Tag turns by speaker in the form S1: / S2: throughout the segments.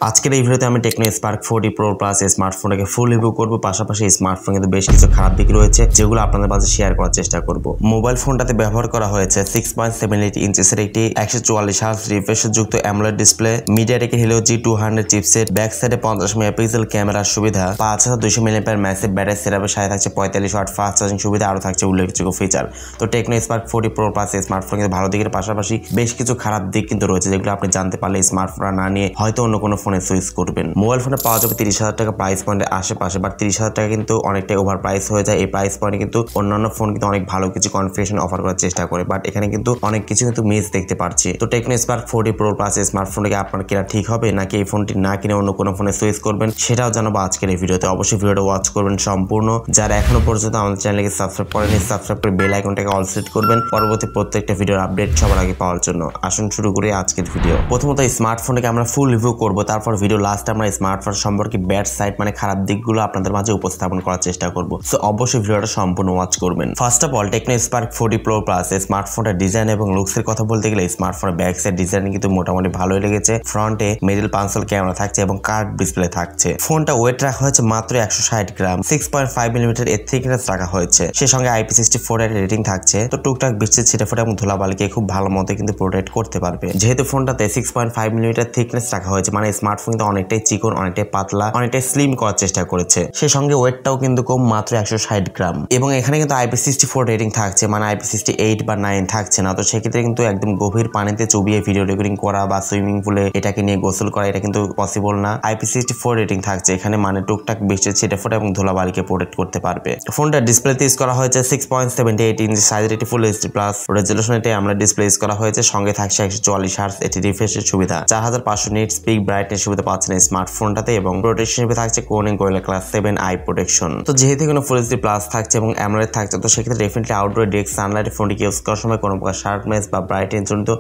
S1: আজকের এই ভিডিওতে আমি টেকনো স্পার্ক 40 প্রো প্লাস স্মার্টফোনটাকে ফুল রিভিউ করব। পাশাপাশি স্মার্টফোন কিন্তু বেশ কিছু খারাপ দিক রয়েছে যেগুলো আপনাদের মাঝে শেয়ার করার চেষ্টা করব। মোবাইল ফোনটাতে ব্যবহার করা হয়েছে 6.78 ইঞ্চের একটি 144 হার্জ রিফ্রেশ যুক্ত অ্যামোলেড ডিসপ্লে, মিডিয়াটেকের Helio G200 চিপসেট, ব্যাক সাইডে 50 মেগাপিক্সেল ক্যামেরার সুবিধা, 5200 মিলিঅ্যাম্পিয়ার ম্যাসিভ ব্যাটারি সেটআপের সাথে থাকছে 45 ওয়াট ফাস্ট চার্জিং সুবিধা, আরো থাকছে উল্লেখযোগ্য ফিচার। তো techno Spark 40 Pro plus smartphone কিন্তু ভালো দিকের পাশাপাশি বেশ কিছু খারাপ দিক কিন্তু রয়েছে যেগুলো আপনি জানতে পারলে স্মার্টফোন না নিয়ে হয়তো অন্য কোনো ফোনে সুইচ করবেন। মোবাইল ফোনে পাওয়া যাবে 30,000 টাকা প্রাইস পয়েন্টের আশেপাশে, বাট 30,000 টাকা কিন্তু অনেকটাই ওভার প্রাইস হয়ে যায়। এই প্রাইস পয়েন্টে কিন্তু অন্যান্য ফোন কিন্তু অনেক ভালো কিছু কনফিগারেশন অফার করার চেষ্টা করে, বাট এখানে কিন্তু অনেক কিছু কিন্তু মিস দেখতে পাচ্ছি। তো টেকনো স্পার্ক 40 প্রো প্লাস স্মার্টফোনটাকে আপনার কেনা ঠিক হবে নাকি এই ফোনটি না কিনে অন্য কোনো ফোনে সুইচ করবেন সেটাও জানাবো আজকের এই ভিডিওতে। অবশ্যই ভিডিওটা ওয়াচ করবেন সম্পূর্ণ। যারা এখনো পর্যন্ত আমাদের চ্যানেলকে সাবস্ক্রাইব করেনি, সাবস্ক্রাইব করে বেল আইকনটাকে অল সেট করবেন পরবর্তী প্রত্যেকটা ভিডিওর আপডেট সবার আগে পাওয়ার জন্য। আসুন শুরু করি আজকের ভিডিও। প্রথমত এই স্মার্টফোনটাকে আমরা ফুল রিভিউ করব, তারপর ভিডিও লাস্টে আমরা স্মার্টফোন সম্পর্কে ব্যাড সাইড মানে খারাপ দিকগুলো আপনাদের মাঝে উপস্থাপন করার চেষ্টা করব। সো অবশ্যই ভিডিওটা সম্পূর্ণ ওয়াচ করবেন। First of all Tecno Spark 40 Pro Plus স্মার্টফোনটার ডিজাইন এবং লুকসের কথা বলতে গেলে স্মার্টফোনের ব্যাক সাইড ডিজাইন কিন্তু মোটামুটি ভালোই লেগেছে। ফ্রন্টে মিডল পাঞ্চল ক্যামেরা থাকছে এবং কার্ভ ডিসপ্লে থাকছে। ফোনটা ওয়েট রাখা হয়েছে মাত্র 160 গ্রাম, 6.5 মিলিমিটার এর থিকনেস রাখা হয়েছে। সে সঙ্গে IP64 এর রেটিং থাকছে। তো টুকটাক বৃষ্টির ছিটেফোঁটা এবং ধুলাবালিকে খুব ভালো মতো কিন্তু প্রোটেক্ট করতে পারবে। যেহেতু ফোনটাতে 6.5 মিলিমিটার থিকনেস রাখা হয়েছে মানে স্মার্টফোন কিন্তু অনেকটাই চিকন, অনেকটাই পাতলা, অনেকটাই স্লিম করার চেষ্টা করেছে। সে সঙ্গে ওয়েটটাও কিন্তু কম, মাত্র 160 গ্রাম। এবং এখানে কিন্তু IP64 রেটিং থাকছে, মানে IP68 বা 9 থাকছে না। তো সেক্ষেত্রে কিন্তু একদম গভীর পানিতে চুবিয়ে ভিডিও রেকর্ডিং করা বা সুইমিং পুলে এটাকে নিয়ে গোসল করা এটা কিন্তু পসিবল না। IP64 রেটিং থাকছে এখানে, মানে টুকটাক বৃষ্টির ছিটেফোঁটা এবং ধুলাবালিকে প্রোটেক্ট করতে পারবে। ফোনটা ডিসপ্লেতে ইউজ করা হয়েছে 6.78 ইঞ্চি সাইজের একটি ফুল এইচডি প্লাস রেজলিউশন এটি আমরা ডিসপ্লে ইউজ করা হয়েছে। সঙ্গে থাকছে 144 হার্জ এটি রিফ্রেশের সুবিধা, 4500 নিটস পিক ব্রাইটনেস সুবিধা পাচ্ছেন এই স্মার্টফোনটাতে এবং প্রোটেকশন হিসেবে থাকছে Corning gorilla glass 7 I protection. তো যেহেতু কোনো ফুল এইচডি প্লাস থাকছে এবং অ্যামোলেড থাকছে, তো সেক্ষেত্রে ডেফিনেটলি আউটডোর ডিরেক্ট সানলাইট ফোনটিকে ইউজ করার সময় কোনো প্রকার শার্পনেস বা ব্রাইটনেস জনিত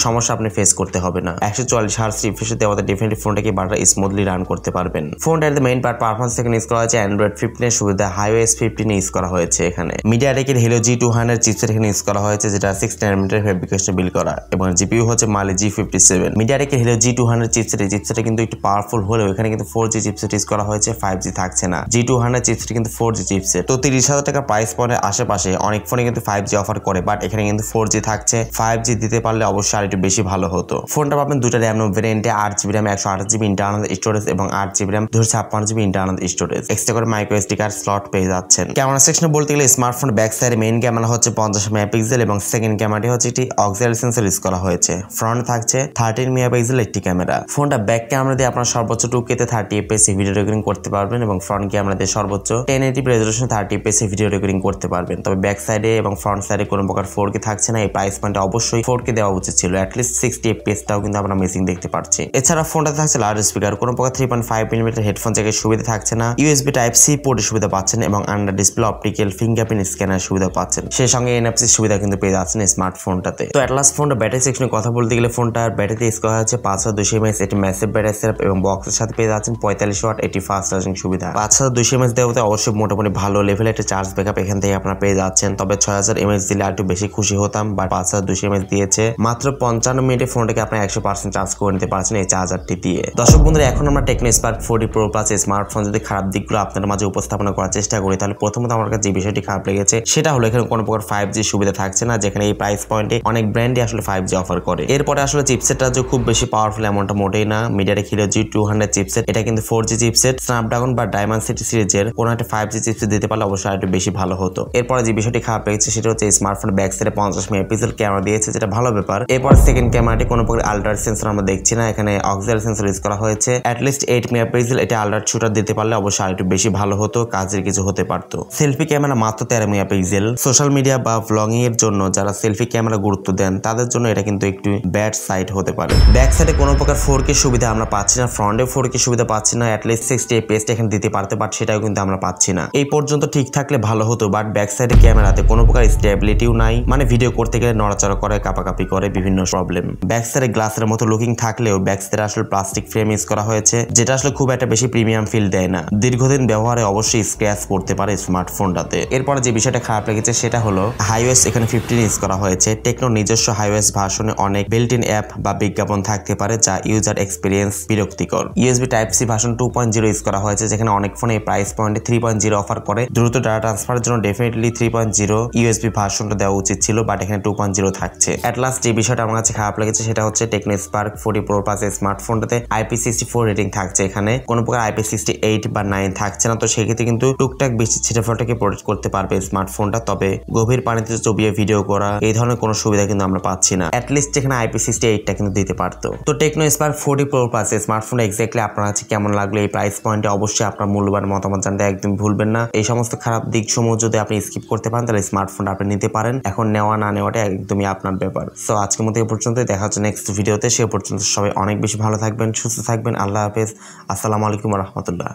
S1: সমস্যা আপনি ফেস করতে হবে না। 144 হার্জ রিফ্রেশে দেওয়াতে ডেফিনেটলি ফোনটাকে বারবার স্মুথলি রান করতে পারবেন। ফোনটার মেইন পারফরম্যান্স থেকে ইউজ করা হয়েছে অ্যান্ড্রয়েড 15 এর সুবিধা iOS 15 ইউজ করা হয়েছে। এখানে মিডিয়াটেকের Helio G200 চিপসেট এখানে ইউজ করা হয়েছে যেটা 6 ন্যানোমিটার ফেব্রিকেশনে বিল্ড করা এবং জিপিইউ হচ্ছে Mali G57। মিডিয়াটেকের Helio G200 chipset কিন্তু একটু পাওয়ারফুল হলেও এখানে কিন্তু 4G চিপসেট ইউজ করা হয়েছে, 5G থাকছে না। G200 চিপসেট কিন্তু 4G চিপসেট। তো 30,000 টাকা প্রাইস পয়েন্টের আশেপাশে অনেক ফোনে কিন্তু 5G অফার করে, বাট এখানে কিন্তু 4G থাকছে। 5G দিতে পারলে অবশ্যই আরেকটু বেশি ভালো হতো। ফোনটা পাবেন দুটো র্যাম ভেরিয়েন্টে, 8GB RAM 128GB internal storage এবং 8GB RAM 256GB internal storage. Extra করে মাইক্রো এসডি কার্ড স্লট পেয়ে যাচ্ছেন। ক্যামেরা সেকশনে বলতে গেলে স্মার্টফোন ব্যাক সাইডে মেইন ক্যামেরা হচ্ছে 50 মেগাপিক্সেল এবং সেকেন্ড ক্যামেরাটি হচ্ছে একটি অক্সিলারি সেন্সর ইউজ করা হয়েছে। ফ্রন্ট থাকছে 13 মেগাপিক্সেল একটি ক্যামেরা। ফোনটা ব্যাক ক্যামেরা দিয়ে আপনার সর্বোচ্চ 2K-তে 30 fps ভিডিও রেকর্ডিং করতে পারবেন এবং ফ্রন্ট ক্যামেরা দিয়ে সর্বোচ্চ 1080p resolution 30 fps video recording করতে পারবেন। তবে ব্যাক সাইডে এবং ফ্রন্ট সাইডে কোনো প্রকার 4K থাকছে না। এই প্রাইস পয়েন্টে অবশ্যই 4K দেওয়া উচিত ছিল। অ্যাটলিস্ট 60 fps টাও কিন্তু আমরা মিসিং দেখতে পাচ্ছি। এছাড়া ফোনটাতে থাকছে লাউড স্পিকার, কোনো প্রকার 3.5 মিলিমিটার হেডফোন জ্যাকের সুবিধা থাকছে না। USB Type-C পোর্টের সুবিধা পাচ্ছেন এবং under display optical fingerprint scanner সুবিধা পাচ্ছেন। সেই সঙ্গে NFC সুবিধা কিন্তু পেয়ে যাচ্ছেন স্মার্টফোনটাতে। তো অ্যাট লাস্ট ফোনটা ব্যাটারি সেকশনে কথা বলতে গেলে ফোনটার ব্যাটারিতে ইউজ করা হচ্ছে 5200 mAh এটি ম্যাসিভ ব্যাটারি সেটআপ এবং বক্সের সাথে পেয়ে যাচ্ছেন 45 ওয়াট এটি ফাস্ট চার্জিং সুবিধা। 5200 mAh দেওয়াতে অবশ্যই মোটামুটি ভালো লেভেলের একটা চার্জ ব্যাকআপ এখান থেকে আপনারা পেয়ে যাচ্ছেন। তবে 6000 mAh দিলে একটু বেশি খুশি হতাম, বাট 5200 mAh দিয়েছে। মাত্র 55 মিনিটে ফোনটাকে আপনি 100% চার্জ করে নিতে পারছেন এই চার্জারটি দিয়ে। দর্শক বন্ধুরা, এখন আমরা techno Spark 40 Pro plus smartphone যদি খারাপ দিকগুলো আপনাদের মাঝে উপস্থাপনা করার চেষ্টা করি, তাহলে প্রথমত আমার কাছে যে বিষয়টি খারাপ লেগেছে সেটা হলো এখানে কোনো প্রকার 5G সুবিধা থাকছে না, যেখানে এই প্রাইস পয়েন্টে অনেক ব্র্যান্ডই আসলে 5G অফার করে। এরপরে আসলে চিপসেটটা যে খুব বেশি পাওয়ারফুল এমনটা মোটেই না। মিডিয়াটেক Helio G200 চিপসেট এটা কিন্তু 4G চিপসেট। স্ন্যাপড্রাগন বা Dimensity সিরিজের কোনো একটা 5G চিপসেট দিতে পারলে অবশ্যই আরেকটু বেশি ভালো হতো। এরপরে যে বিষয়টি খারাপ লেগেছে সেটা হচ্ছে স্মার্টফোন ব্যাক সাইডে 50 মেগাপিক্সেল ক্যামেরা দিয়েছে, যেটা ভালো ব্যাপার। এরপর সেকেন্ড ক্যামেরাটি কোনো প্রকার আল্ট্রা সেন্সর আমরা দেখছি না, এখানে অক্সিলারি সেন্সর ইউজ করা হয়েছে। অ্যাটলিস্ট 8 মেগাপিক্সেল এটা আল্ট্রা শুটার দিতে পারলে অবশ্যই আরেকটু বেশি ভালো হতো, কাজের কিছু হতে পারতো। সেলফি ক্যামেরা মাত্র 13 মেগাপিক্সেল। সোশ্যাল মিডিয়া বা ব্লগিং এর জন্য যারা সেলফি ক্যামেরা গুরুত্ব দেন তাদের জন্য এটা কিন্তু একটু ব্যাড সাইড হতে পারে। ব্যাক সাইডে কোনো প্রকার 4K সুবিধা আমরা পাচ্ছি না, ফ্রন্টে 4K সুবিধা পাচ্ছি না। অ্যাটলিস্ট 60 fps এখানে দিতে পারতে, বাট সেটাও কিন্তু আমরা পাচ্ছি না। এই পর্যন্ত ঠিক থাকলে ভালো হতো, বাট ব্যাক সাইডে ক্যামেরাতে কোনো প্রকার স্টেবিলিটিও নাই, মানে ভিডিও করতে গেলে নড়াচড়া করে, কাঁপাকাঁপি করে, বিভিন্ন প্রবলেম। ব্যাক সাইডে গ্লাসের মতো লুকিং থাকলেও ব্যাক সাইডে আসলে প্লাস্টিক ফ্রেম ইউজ করা হয়েছে, যেটা আসলে খুব একটা বেশি প্রিমিয়াম ফিল দেয় না। দীর্ঘদিন ব্যবহারে অবশ্যই স্ক্র্যাচ পড়তে পারে স্মার্টফোনটাতে। এরপরে যে বিষয়টা খারাপ লেগেছে সেটা হলো iOS এখানে 15 ইউজ করা হয়েছে। টেকনো নিজস্ব iOS ভার্সনে অনেক বিল্ট ইন অ্যাপ বা বিজ্ঞাপন থাকতে পারে যা ইউজার এক্সপিরিয়েন্স বিরক্তিকর। USB type C version 2.0 use করা হয়েছে, যেখানে অনেক ফোনে এই প্রাইস পয়েন্টে 3.0 অফার করে। দ্রুত ডাটা ট্রান্সফারের জন্য ডেফিনেটলি 3.0 ইউএসবি ভার্সনটা দেওয়া উচিত ছিল, বাট এখানে 2.0 থাকছে। এট লাস্ট যে বিষয়টা আমার কাছে খারাপ লেগেছে সেটা হচ্ছে টেকনো স্পার্ক 40 প্রো প্লাস স্মার্টফোনটাতে IP64 রেটিং থাকছে, এখানে কোনো প্রকার IP68 বা 9 থাকছে না। তো সেক্ষেত্রে কিন্তু টুকটাক বৃষ্টির ছিটেফোঁটাকে প্রোটেক্ট করতে পারবে স্মার্টফোনটা, তবে গভীর পানিতে চবিয়ে ভিডিও করা এই ধরনের কোনো সুবিধা কিন্তু আমরা পাচ্ছি না। অ্যাটলিস্ট এখানে IP68টা কিন্তু দিতে পারতো। তো techno Spark 40 Pro plus smartphone exactly আপনার কাছে কেমন লাগলো এই প্রাইস পয়েন্টে অবশ্যই আপনার মূল্যবান মতামত জানতে একদম ভুলবেন না। এই সমস্ত খারাপ দিকসমূহ যদি আপনি স্কিপ করতে পারেন তাহলে স্মার্টফোনটা আপনি নিতে পারেন। এখন নেওয়া না নেওয়াটা একদমই আপনার ব্যাপার। সো আজকের মতো এই পর্যন্ত, দেখা হচ্ছে নেক্সট ভিডিওতে। সে পর্যন্ত সবাই অনেক বেশি ভালো থাকবেন, সুস্থ থাকবেন। আল্লাহ হাফেজ। আসসালামু আলাইকুম ওয়া রাহমাতুল্লাহ।